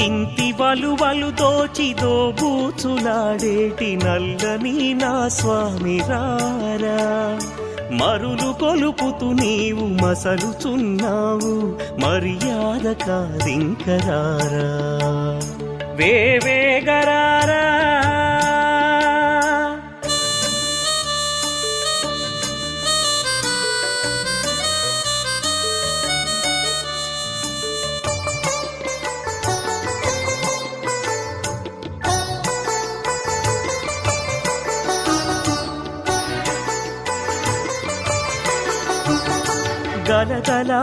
ఇంటి వలువలు దోచి దోబూచులాడేటి నల్లని నా స్వామి రారా, మరులు కొలుపుతూ నీవు మసలుచున్నావు, మర్యాద కాదింకరారా, వేవేగరారా. గలగల